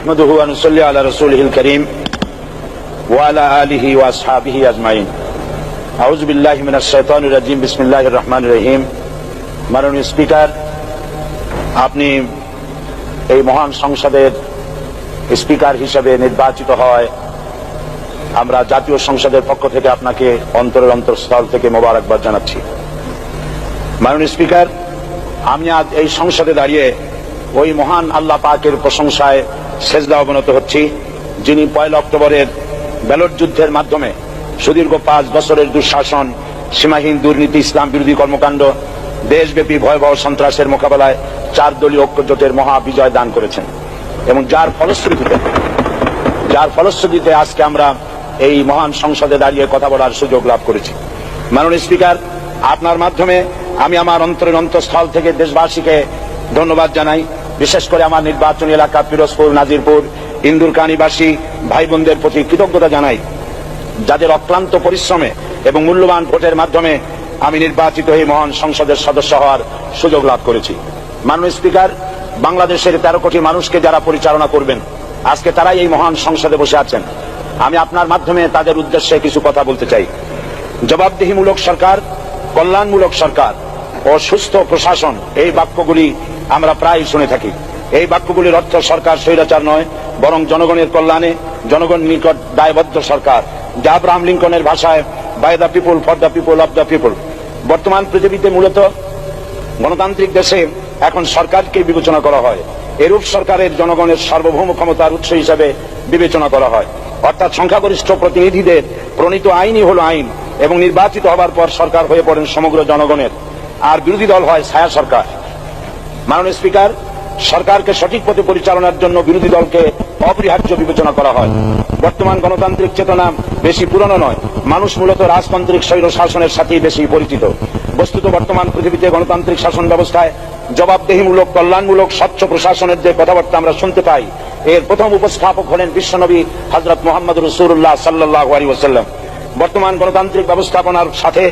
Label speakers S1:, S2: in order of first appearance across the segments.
S1: نحمده ونصلي على رسوله الكريم وعلى آله وأصحابه أجمعين أعوذ بالله من الشيطان الرجيم بسم الله الرحمن الرحيم মাননীয় স্পিকার, আপনি এই মহান সংসদের স্পিকার হিসেবে নির্বাচিত হয় আমরা জাতীয় সংসদের পক্ষ থেকে আপনাকে অন্তরের অন্তঃস্থল থেকে মোবারকবাদ জানাচ্ছি। মাননীয় স্পিকার, আমি আজ এই সংসদে দাঁড়িয়ে ওই মহান আল্লাহ পাকের প্রশংসায় সেজদা অবনত হচ্ছি, যিনি 1 অক্টোবরের ব্যালট যুদ্ধের মাধ্যমে সুদীর্ঘ 5 বছরের দুঃশাসন, সীমাহীন দুর্নীতি, ইসলাম বিরোধী কর্মকাণ্ড, দেশব্যাপী ভয়াবহ সন্ত্রাসের মোকাবেলায় 4 দলীয় ঐক্যজোটের মহা বিজয় দান করেছেন এবং যার ফলশ্রুতিতে আজকে আমরা এই মহান সংসদে দাঁড়িয়ে কথা বলার সুযোগ লাভ করেছি। মাননীয় স্পিকার, আপনার মাধ্যমে আমি আমার অন্তরের অন্তঃস্থল থেকে দেশবাসীকে ধন্যবাদ জানাই। বিশেষ করে আমার নির্বাচনী এলাকা পিরোজপুর, নাজিরপুর, ইন্দুরকানীবাসী ভাই বোনদের প্রতি কৃতজ্ঞতা জানাই, যাদের অক্লান্ত পরিশ্রমে এবং মূল্যবান ভোটের মাধ্যমে আমি নির্বাচিত এই মহান সংসদের সদস্য হওয়ার সুযোগ লাভ করেছি। মাননীয় স্পিকার, বাংলাদেশের 13 কোটি মানুষকে যারা পরিচালনা করবেন, আজকে তারাই এই মহান সংসদে বসে আছেন। আমি আপনার মাধ্যমে তাদের উদ্দেশ্যে কিছু কথা বলতে চাই। জবাবদিহিমূলক সরকার, কল্যাণমূলক সরকার ও সুস্থ প্রশাসন, এই বাক্যগুলি আমরা প্রায় শুনে থাকি। এই বাক্যগুলির অর্থ সরকার স্বৈরাচার নয়, বরং জনগণের কল্যাণে জনগণের নিকট দায়বদ্ধ সরকার, যা আব্রাহাম লিঙ্কনের ভাষায় by the people, for the people, of the people. বর্তমান পৃথিবীতে মূলত গণতান্ত্রিক দেশে এখন সরকারকে বিবেচনা করা হয়, এরূপ সরকারের জনগণের সার্বভৌম ক্ষমতার উৎস হিসেবে বিবেচনা করা হয়। অর্থাৎ সংখ্যাগরিষ্ঠ প্রতিনিধিদের প্রণীত আইনই হল আইন এবং নির্বাচিত হবার পর সরকার হয়ে পড়েন সমগ্র জনগণের, আর বিরোধী দল হয় ছায়া সরকার। মাননীয় স্পিকার, সরকারকে সঠিক পথে পরিচালনার জন্য বিরোধী দলকে অপরিহার্য বিবেচনা করা হয়। বর্তমান গণতান্ত্রিক চেতনা বেশি পুরনো নয়, মানুষ মূলত রাজতান্ত্রিক স্বৈর শাসনের সাথেই বেশি পরিচিত। বস্তুত বর্তমান পৃথিবীতে গণতান্ত্রিক শাসন ব্যবস্থায় জবাবদিহিমূলক, কল্যাণমূলক, স্বচ্ছ প্রশাসনের যে কথাবার্তা আমরা শুনতে পাই, এর প্রথম উপস্থাপক হলেন বিশ্বনবী হযরত মুহাম্মদ রাসূলুল্লাহ সাল্লাল্লাহু আলাইহি ওয়াসাল্লাম। বর্তমান গণতান্ত্রিক ব্যবস্থাপনার সাথে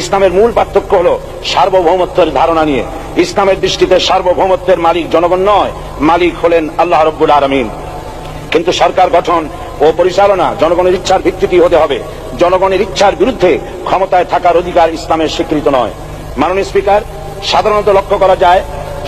S1: ইসলামের মূল পার্থক্য হল সার্বভৌমত্বের ধারণা নিয়ে। ইসলামের দৃষ্টিতে সার্বভৌমত্বের মালিক জনগণ নয়, মালিক হলেন আল্লাহ রাব্বুল আলামিন। কিন্তু সরকার গঠন ও পরিচালনা জনগণের ইচ্ছার ভিত্তিতে হতে হবে। জনগণের ইচ্ছার বিরুদ্ধে ক্ষমতায় থাকার অধিকার ইসলামের স্বীকৃত নয়। মাননীয় স্পিকার, সাধারণত লক্ষ্য করা যায়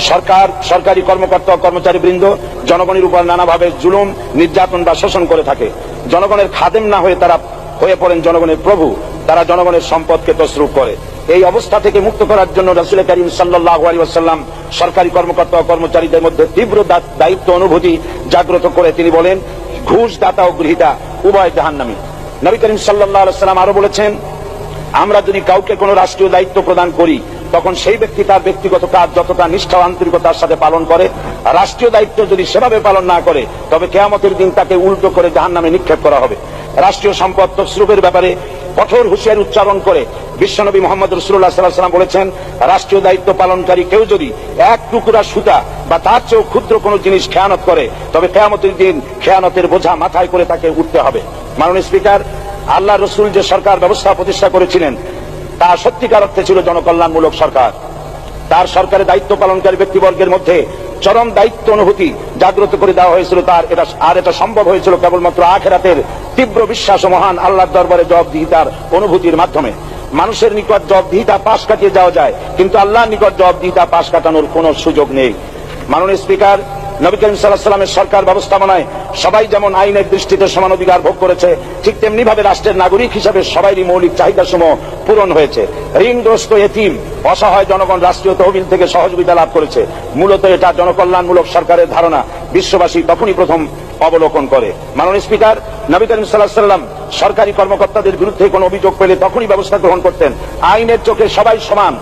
S1: সরকার, সরকারি কর্মকর্তা, কর্মচারীবৃন্দ জনগণের উপর নানাভাবে জুলুম, নির্যাতন বা শোষণ করে থাকে। জনগণের খাদেম না হয়ে তারা হয়ে পড়েন জনগণের প্রভু, তারা জনগণের সম্পদকে তসরুপ করে। এই অবস্থা থেকে মুক্ত করার জন্য রাসূল করিম সাল্লাল্লাহু আলাইহি ওয়াসাল্লাম সরকারি কর্মকর্তা ও কর্মচারীদের মধ্যে তীব্র দায়িত্ব অনুভূতি জাগ্রত করে তিনি বলেন, ঘুষ দাতা ও গৃহীতা উভয় জাহান্নামী। নবী করিম সাল্লাল্লাহু আলাইহি ওয়াসাল্লাম আরো বলেছেন, আমরা যদি কাউকে কোনো রাষ্ট্রীয় দায়িত্ব প্রদান করি, তখন সেই ব্যক্তি তার ব্যক্তিগত কাজ যতটা নিষ্ঠা ও আন্তরিকতার সাথে পালন করে, রাষ্ট্রীয় দায়িত্ব যদি সেভাবে পালন না করে, তবে কিয়ামতের দিন তাকে উল্টো করে জাহান্নামে নিক্ষেপ করা হবে। রাষ্ট্রীয় সম্পদ তসরুপের ব্যাপারে কঠোর হুঁশিয়ারি উচ্চারণ করে বিশ্বনবী মুহাম্মদ রাসূলুল্লাহ সাল্লাল্লাহু আলাইহি ওয়াসাল্লাম বলেছেন, রাষ্ট্রীয় দায়িত্ব পালনকারী কেউ যদি 1 টুকরা সুতা বা তার চেয়েও ক্ষুদ্র কোনো জিনিস খেয়ানত করে, তবে কিয়ামতের দিন খেয়ানতের বোঝা মাথায় করে তাকে উঠতে হবে। মাননীয় স্পিকার, আল্লাহ রসুল যে সরকার ব্যবস্থা প্রতিষ্ঠা করেছিলেন, তা সত্যিকার অর্থে ছিল জনকল্যাণমূলক সরকার। তার সরকারের দায়িত্ব পালনকারী ব্যক্তিবর্গের মধ্যে চরম দায়িত্ব অনুভূতি জাগ্রত করে দেওয়া হয়েছিল। এটা সম্ভব হয়েছিল কেবলমাত্র আখিরাতের তীব্র বিশ্বাস ও মহান আল্লাহর দরবারে জবাবদিহিতার অনুভূতির মাধ্যমে। মানুষের নিকট জবাবদিহিতা পাশ কাটিয়ে যাওয়া যায়, কিন্তু আল্লাহর নিকট জবাবদিহিতা পাশ কাটানোর কোনো সুযোগ নেই। মাননীয় স্পিকার, নবী করিম সাল্লাল্লাহু আলাইহি ওয়াসাল্লামের সরকার ব্যবস্থাপনায় সবাই যেমন আইনের দৃষ্টিতে সমান অধিকার ভোগ করেছে, ঠিক তেমনি ভাবে রাষ্ট্রের নাগরিক হিসাবে সবারই মৌলিক চাহিদাসমূহ পূরণ হয়েছে। ঋণগ্রস্ত, এতিম, অসহায় জনগণ রাষ্ট্রীয় তহবিল থেকে সহযোগিতা লাভ করেছে। মূলত এটা জনকল্যাণমূলক সরকারের ধারণা বিশ্ববাসী তখনই প্রথম অবলোকন করে। মাননীয় স্পিকার, নবী করিম সাল্লাল্লাহু আলাইহি ওয়াসাল্লাম সরকারি কর্মকর্তাদের বিরুদ্ধে কোনো অভিযোগ পেলে তখনই ব্যবস্থা গ্রহণ করতেন। আইনের চোখে সবাই সমান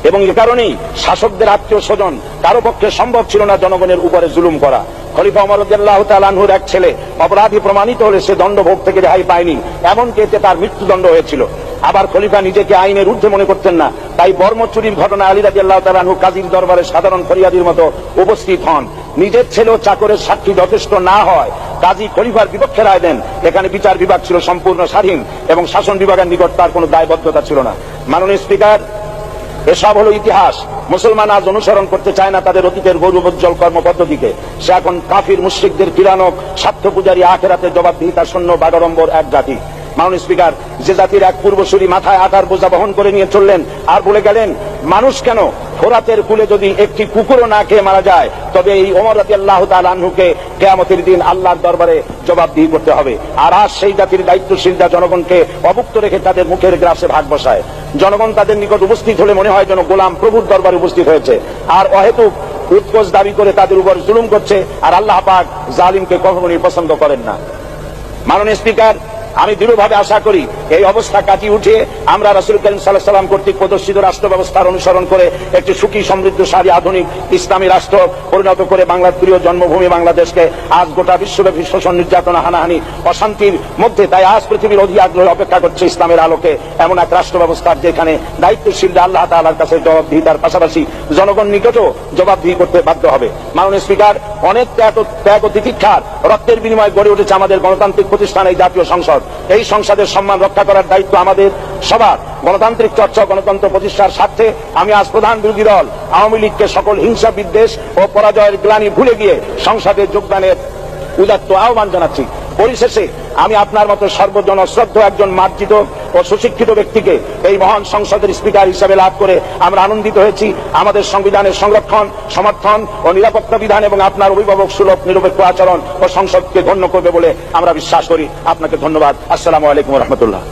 S1: এবং এ কারণেই শাসকদের আত্মীয় স্বজন কারো পক্ষে সম্ভব ছিল না জনগণের উপরে জুলুম করা। খলিফা ওমর রাদিয়াল্লাহু তাআলা আনহুর এক ছেলে অপরাধী প্রমাণিত হলে সে দণ্ডভোগ থেকে রেহাই পায়নি, এমনকি এতে তার মৃত্যুদণ্ড হয়েছিল। আবার খলিফা নিজেকে আইনের ঊর্ধ্বে মনে করতেন না, তাই বর্ম চুরির ঘটনায় আলী রাদিয়াল্লাহু তাআলা আনহু কাজীর দরবারে সাধারণ ফরিয়াদির মতো উপস্থিত হন। নিজের ছেলে ও চাকরের সাক্ষী যথেষ্ট না হয় কাজী খলিফার বিপক্ষে রায় দেন। এখানে বিচার বিভাগ ছিল সম্পূর্ণ স্বাধীন এবং শাসন বিভাগের নিকট তার কোনো দায়বদ্ধতা ছিল না। মাননীয় স্পিকার, এসব হলো ইতিহাস। মুসলমান আজ অনুসরণ করতে চায় না তাদের অতীতের গৌরবোজ্জ্বল কর্মপদ্ধতিকে। সে এখন কাফির মুশরিকদের কিরানক, স্বার্থ পূজারী, আখেরাতে জবাবদিহিতা শূন্য বাগাড়ম্বর এক জাতি। মাননীয় স্পিকার, যে জাতির এক পূর্বসূরি মাথায় আটার বোঝা বহন করে নিয়ে চললেন আর বলে গেলেন, মানুষ কেন ফোরাতের কূলে যদি একটি কুকুরও না খেয়ে মারা যায়, তবে এই ওমর রাদিয়াল্লাহু তাআলা আনহুকে কিয়ামতের দিন আল্লাহর দরবারে জবাবদিহি করতে হবে। আর আজ সেই জাতির দায়িত্বশীলরা জনগণকে অভুক্ত রেখে তাদের মুখের গ্রাসে ভাগ বসায়। জনগণ তাদের নিকট উপস্থিত হলে মনে হয় যেন গোলাম প্রভুর দরবারে উপস্থিত হয়েছে, আর অহেতুক উৎকোচ দাবি করে তাদের উপর জুলুম করছে। আর আল্লাহ পাক জালিমকে কখনোই পছন্দ করেন না। মাননীয় স্পিকার, আমি দৃঢ়ভাবে আশা করি এই অবস্থা কাটিয়ে উঠে আমরা রাসূল করিম সাল্লাল্লাহু আলাইহি ওয়াসাল্লাম কর্তৃক প্রদর্শিত রাষ্ট্র ব্যবস্থার অনুসরণ করে একটি সুখী, সমৃদ্ধশালী, আধুনিক ইসলামী রাষ্ট্র পরিণত করে বাংলার প্রিয় জন্মভূমি বাংলাদেশকে আজ গোটা বিশ্বব্যাপী শোষণ, নির্যাতনা, হানাহানি, অশান্তির মধ্যে, তাই আজ পৃথিবীর অধি আগ্রহে অপেক্ষা করছে ইসলামের আলোকে এমন এক রাষ্ট্র ব্যবস্থার যেখানে দায়িত্বশীলরা আল্লাহ তাআলার কাছে জবাবদিহিতার পাশাপাশি জনগণ নিকটও জবাবদিহি করতে বাধ্য হবে। মাননীয় স্পিকার, অনেক ত্যাগ ও তিতিক্ষার রক্তের বিনিময়ে গড়ে উঠেছে আমাদের গণতান্ত্রিক প্রতিষ্ঠান এই জাতীয় সংসদ। এই সংসদের সম্মান রক্ষা করার দায়িত্ব আমাদের সবার। গণতান্ত্রিক চর্চা, গণতন্ত্র প্রতিষ্ঠার স্বার্থে আমি আজ প্রধান বিরোধী দল আওয়ামী লীগকে সকল হিংসা, বিদ্বেষ ও পরাজয়ের গ্লানি ভুলে গিয়ে সংসদে যোগদানের উদাত্ত আহ্বান জানাচ্ছি। পরিশেষে আমি আপনার মতো সর্বজন শ্রদ্ধ একজন মার্জিত ও সুশিক্ষিত ব্যক্তিকে এই মহান সংসদের স্পিকার হিসেবে লাভ করে আমরা আনন্দিত হয়েছি। আমাদের সংবিধানের সংরক্ষণ, সমর্থন ও নিরাপত্তা বিধান এবং আপনার অভিভাবক সুলভ নিরপেক্ষ আচরণ ও সংসদকে ধন্য করবে বলে আমরা বিশ্বাস করি। আপনাকে ধন্যবাদ। আসসালামু আলাইকুম ওয়া রাহমাতুল্লাহ।